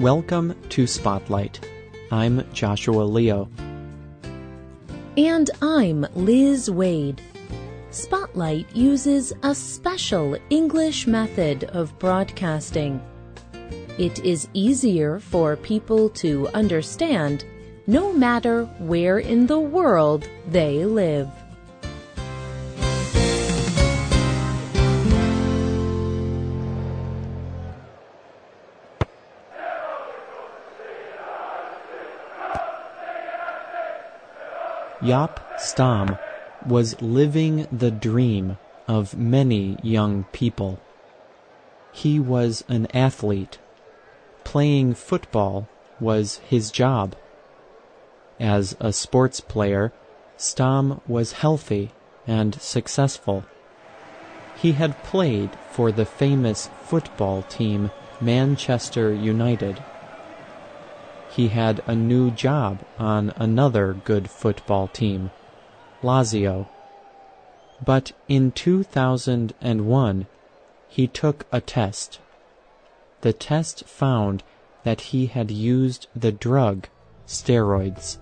Welcome to Spotlight. I'm Joshua Leo. And I'm Liz Wade. Spotlight uses a special English method of broadcasting. It is easier for people to understand no matter where in the world they live. Jaap Stam was living the dream of many young people. He was an athlete. Playing football was his job. As a sports player, Stam was healthy and successful. He had played for the famous football team Manchester United. He had a new job on another good football team, Lazio. But in 2001, he took a test. The test found that he had used the drug steroids.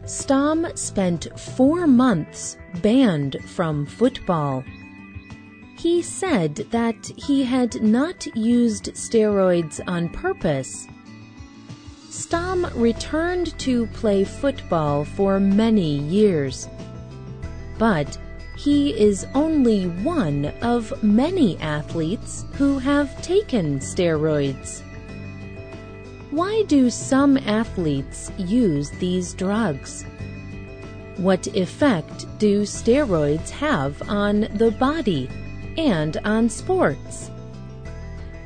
Stam spent 4 months banned from football. He said that he had not used steroids on purpose. Stam returned to play football for many years. But he is only one of many athletes who have taken steroids. Why do some athletes use these drugs? What effect do steroids have on the body and on sports?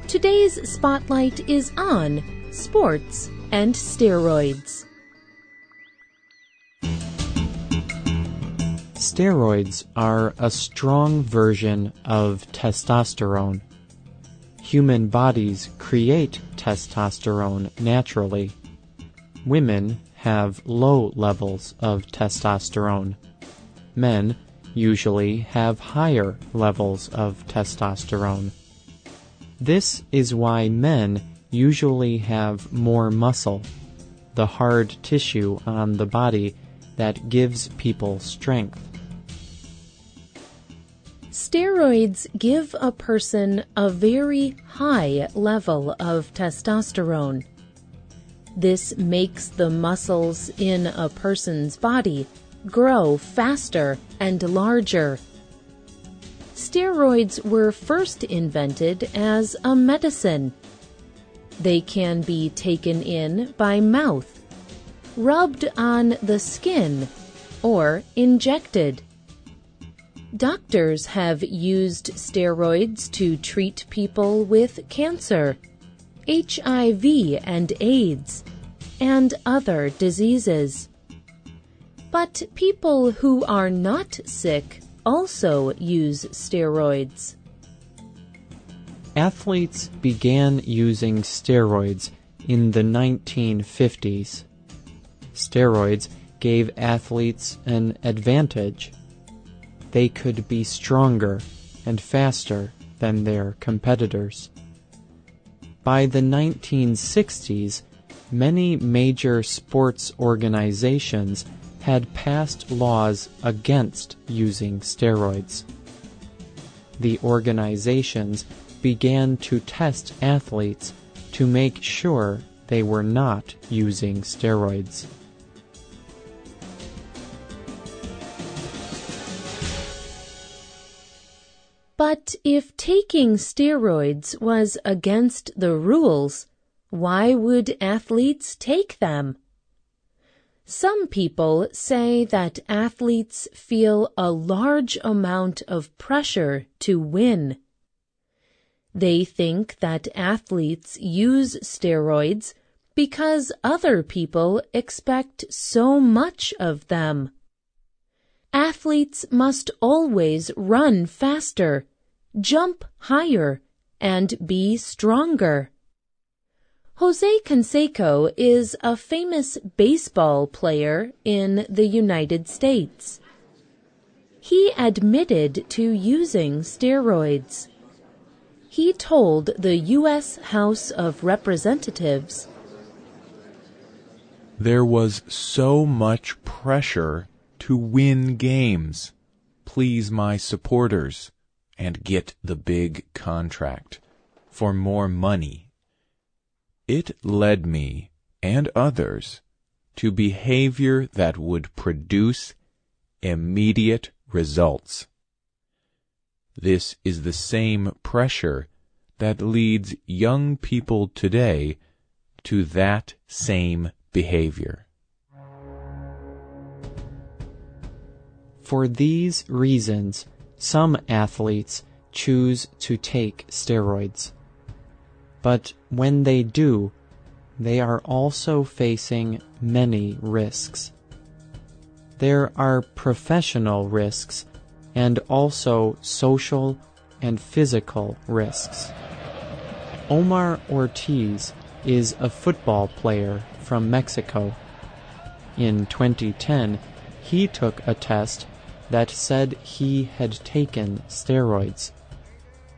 Today's spotlight is on sports and steroids. Steroids are a strong version of testosterone. Human bodies create testosterone naturally. Women have low levels of testosterone. Men usually have higher levels of testosterone. This is why men usually have more muscle, the hard tissue on the body that gives people strength. Steroids give a person a very high level of testosterone. This makes the muscles in a person's body grow faster and larger. Steroids were first invented as a medicine. They can be taken in by mouth, rubbed on the skin, or injected. Doctors have used steroids to treat people with cancer, HIV and AIDS, and other diseases. But people who are not sick also use steroids. Athletes began using steroids in the 1950s. Steroids gave athletes an advantage. They could be stronger and faster than their competitors. By the 1960s, many major sports organizations had passed laws against using steroids. The organizations began to test athletes to make sure they were not using steroids. But if taking steroids was against the rules, why would athletes take them? Some people say that athletes feel a large amount of pressure to win. They think that athletes use steroids because other people expect so much of them. Athletes must always run faster, jump higher, and be stronger. Jose Canseco is a famous baseball player in the United States. He admitted to using steroids. he told the U.S. House of Representatives, "There was so much pressure to win games, please my supporters, and get the big contract for more money. It led me and others to behavior that would produce immediate results. This is the same pressure that leads young people today to that same behavior." For these reasons, some athletes choose to take steroids. But when they do, they are also facing many risks. There are professional risks and also social and physical risks. Omar Ortiz is a football player from Mexico. In 2010, he took a test that said he had taken steroids.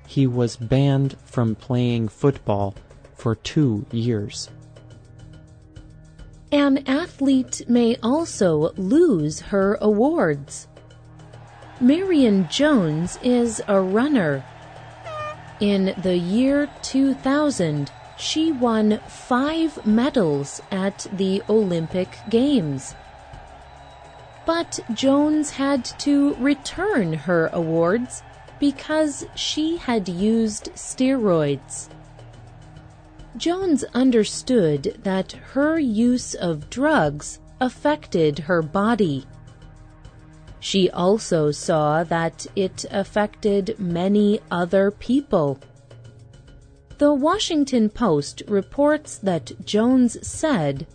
He was banned from playing football for 2 years. An athlete may also lose her awards. Marion Jones is a runner. In the year 2000, she won 5 medals at the Olympic Games. But Jones had to return her awards because she had used steroids. Jones understood that her use of drugs affected her body. She also saw that it affected many other people. The Washington Post reports that Jones said,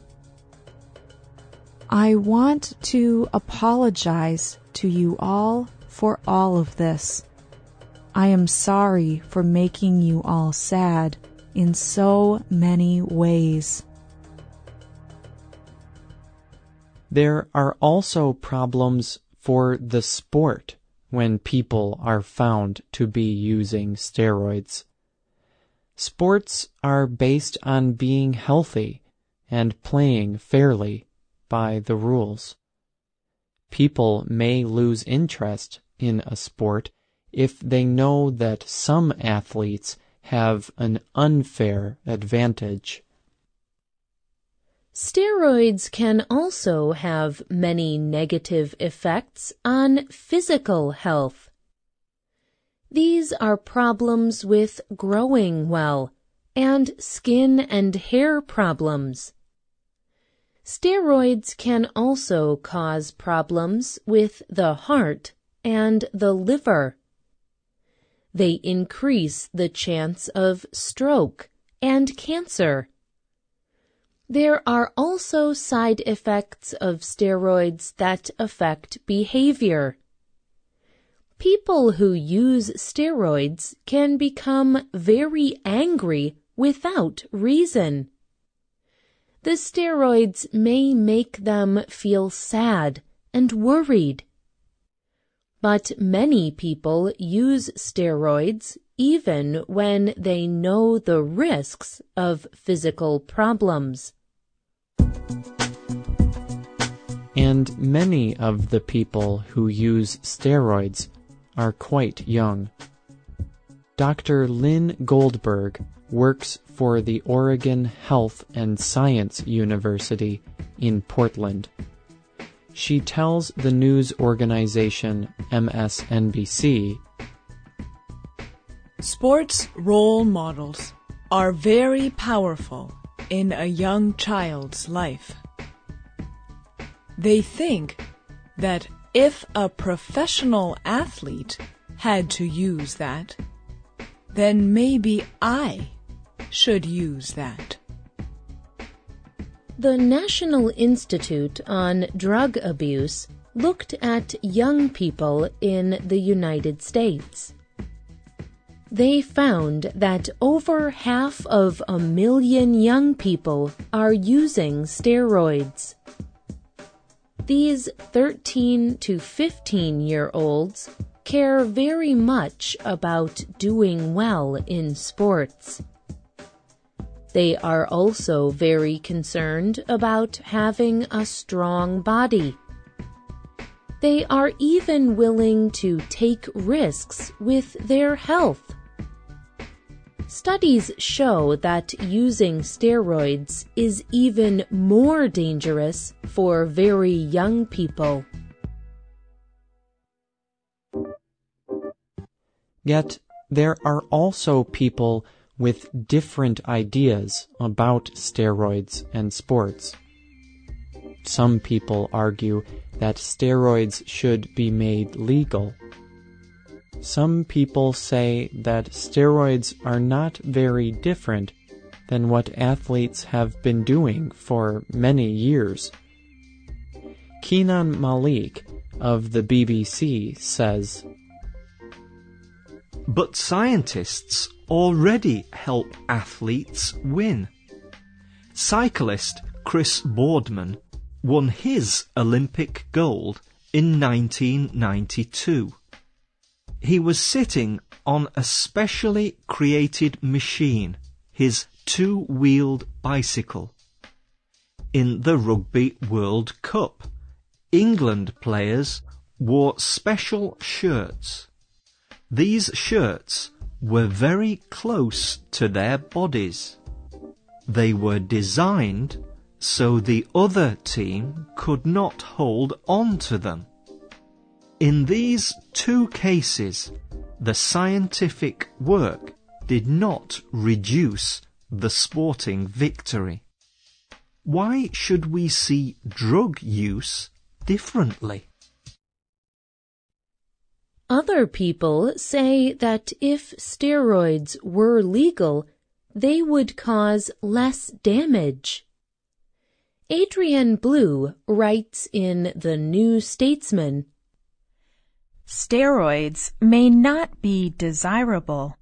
"I want to apologize to you all for all of this. I am sorry for making you all sad in so many ways." There are also problems for the sport when people are found to be using steroids. Sports are based on being healthy and playing fairly by the rules. People may lose interest in a sport if they know that some athletes have an unfair advantage. Steroids can also have many negative effects on physical health. These are problems with growing well and skin and hair problems. Steroids can also cause problems with the heart and the liver. They increase the chance of stroke and cancer. There are also side effects of steroids that affect behavior. People who use steroids can become very angry without reason. The steroids may make them feel sad and worried. But many people use steroids even when they know the risks of physical problems. And many of the people who use steroids are quite young. Dr. Lynn Goldberg works for the Oregon Health and Science University in Portland. She tells the news organization MSNBC, "Sports role models are very powerful in a young child's life. They think that if a professional athlete had to use that, then maybe I should use that." The National Institute on Drug Abuse looked at young people in the United States. They found that over 500,000 young people are using steroids. These 13 to 15-year-olds care very much about doing well in sports. They are also very concerned about having a strong body. They are even willing to take risks with their health. Studies show that using steroids is even more dangerous for very young people. Yet there are also people with different ideas about steroids and sports. Some people argue that steroids should be made legal. Some people say that steroids are not very different than what athletes have been doing for many years. Kenan Malik of the BBC says, "But scientists already help athletes win. Cyclist Chris Boardman won his Olympic gold in 1992. He was sitting on a specially created machine, his two-wheeled bicycle. In the Rugby World Cup, England players wore special shirts. These shirts were very close to their bodies. They were designed so the other team could not hold on to them. In these two cases, the scientific work did not reduce the sporting victory. Why should we see drug use differently?" Other people say that if steroids were legal, they would cause less damage. Adrian Blue writes in The New Statesman, "Steroids may not be desirable,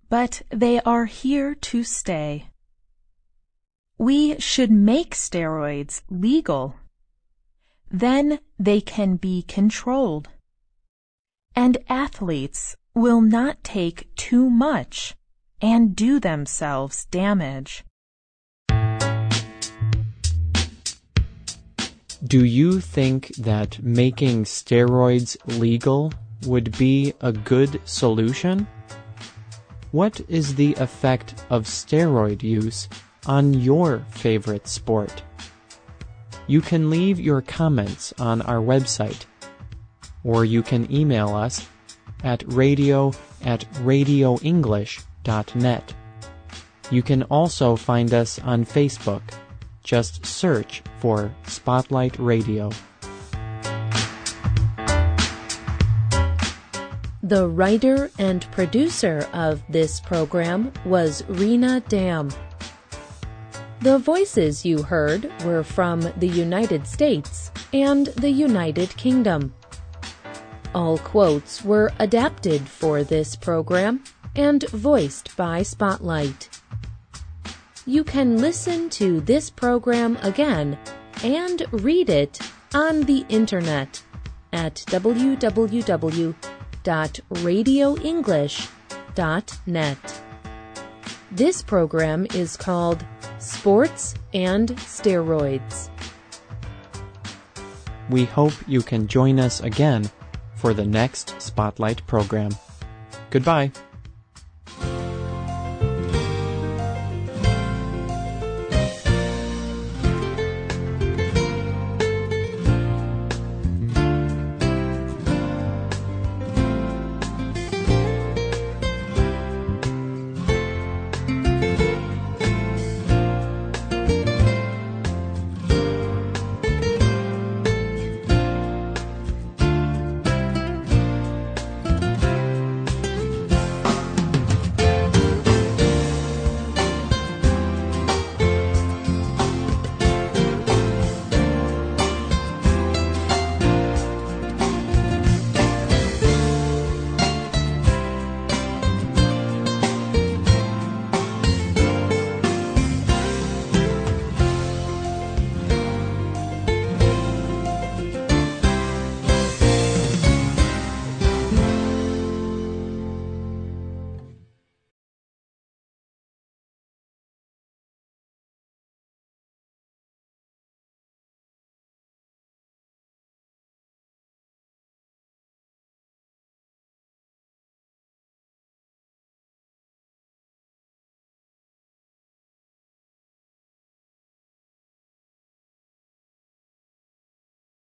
but they are here to stay. We should make steroids legal. Then they can be controlled. And athletes will not take too much and do themselves damage." Do you think that making steroids legal would be a good solution? What is the effect of steroid use on your favorite sport? You can leave your comments on our website, or you can email us at radio@radioenglish.net. You can also find us on Facebook. Just search for Spotlight Radio. The writer and producer of this program was Rena Dam. The voices you heard were from the United States and the United Kingdom. All quotes were adapted for this program and voiced by Spotlight. You can listen to this program again and read it on the internet at www.radioenglish.net. This program is called Sports and Steroids. We hope you can join us again for the next Spotlight program. Goodbye.